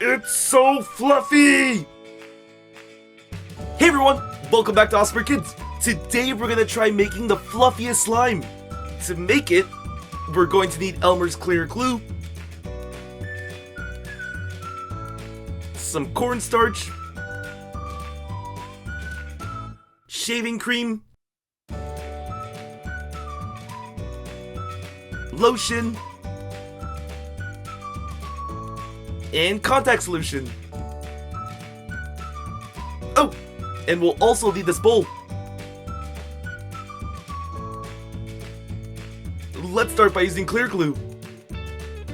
It's so fluffy! Hey everyone, welcome back to AWESMR Kids. Today we're gonna try making the fluffiest slime. To make it, we're going to need Elmer's clear glue, some cornstarch, shaving cream, lotion, and contact solution. Oh, and we'll also need this bowl. Let's start by using clear glue.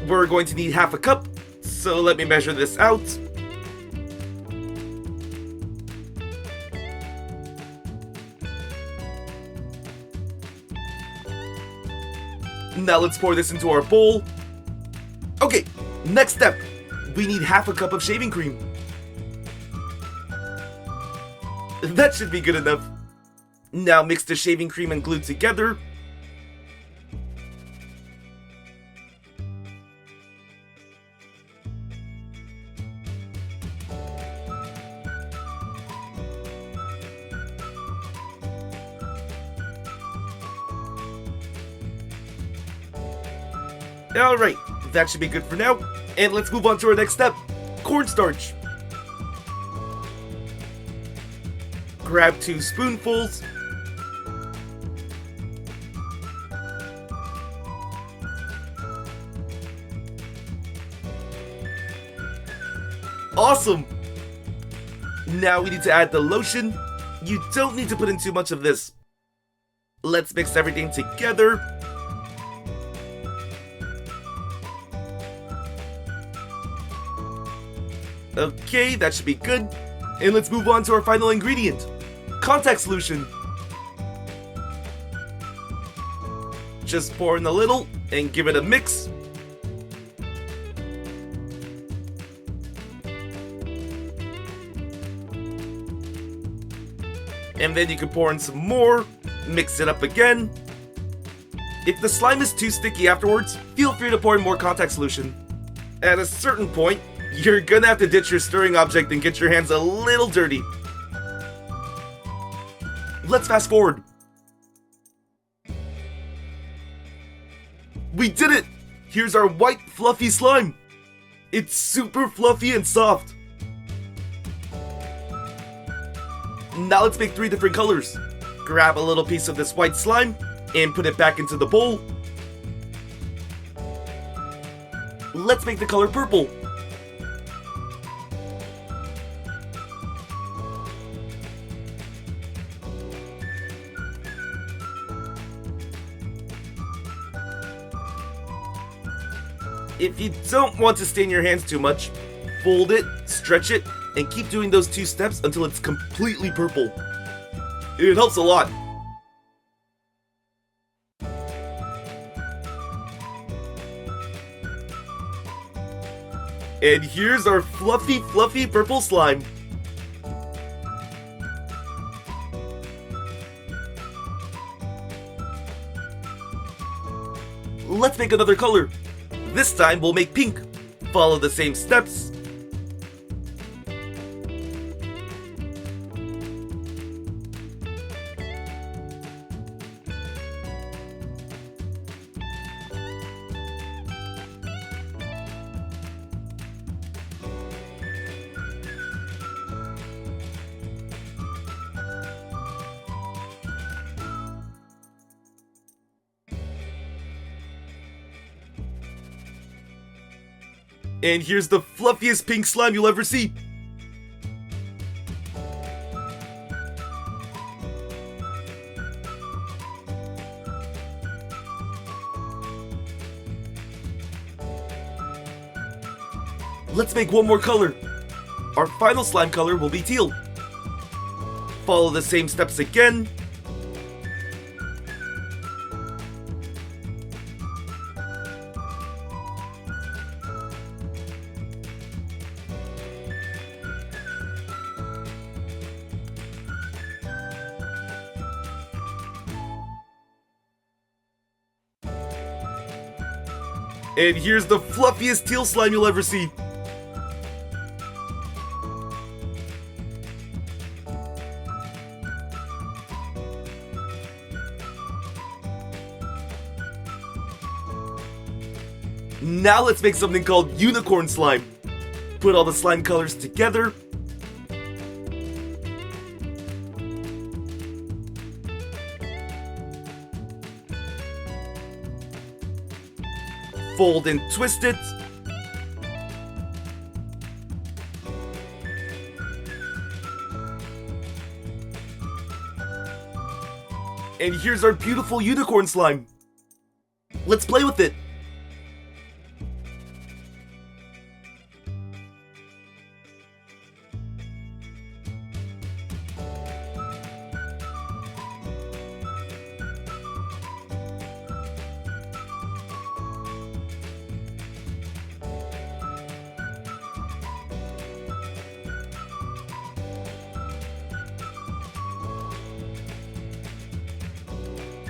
We're going to need half a cup, so let me measure this out. Now let's pour this into our bowl. Okay, next step. We need half a cup of shaving cream. That should be good enough. Now mix the shaving cream and glue together. Alright, that should be good for now. And let's move on to our next step, cornstarch. Grab 2 spoonfuls. Awesome! Now we need to add the lotion. You don't need to put in too much of this. Let's mix everything together. Okay, that should be good. And let's move on to our final ingredient, contact solution. Just pour in a little and give it a mix. And then you can pour in some more, mix it up again. If the slime is too sticky afterwards, feel free to pour in more contact solution. At a certain point, you're gonna have to ditch your stirring object and get your hands a little dirty. Let's fast forward. We did it! Here's our white fluffy slime. It's super fluffy and soft. Now let's make 3 different colors. Grab a little piece of this white slime and put it back into the bowl. Let's make the color purple. If you don't want to stain your hands too much, fold it, stretch it, and keep doing those 2 steps until it's completely purple. It helps a lot. And here's our fluffy purple slime. Let's make another color. This time we'll make pink. Follow the same steps. And here's the fluffiest pink slime you'll ever see. Let's make one more color. Our final slime color will be teal. Follow the same steps again. And here's the fluffiest teal slime you'll ever see. Now let's make something called unicorn slime. Put all the slime colors together. Fold and twist it. And here's our beautiful unicorn slime. Let's play with it.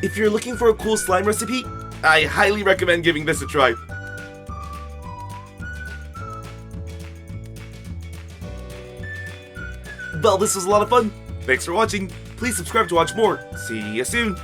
If you're looking for a cool slime recipe, I highly recommend giving this a try. Well, this was a lot of fun. Thanks for watching. Please subscribe to watch more. See you soon.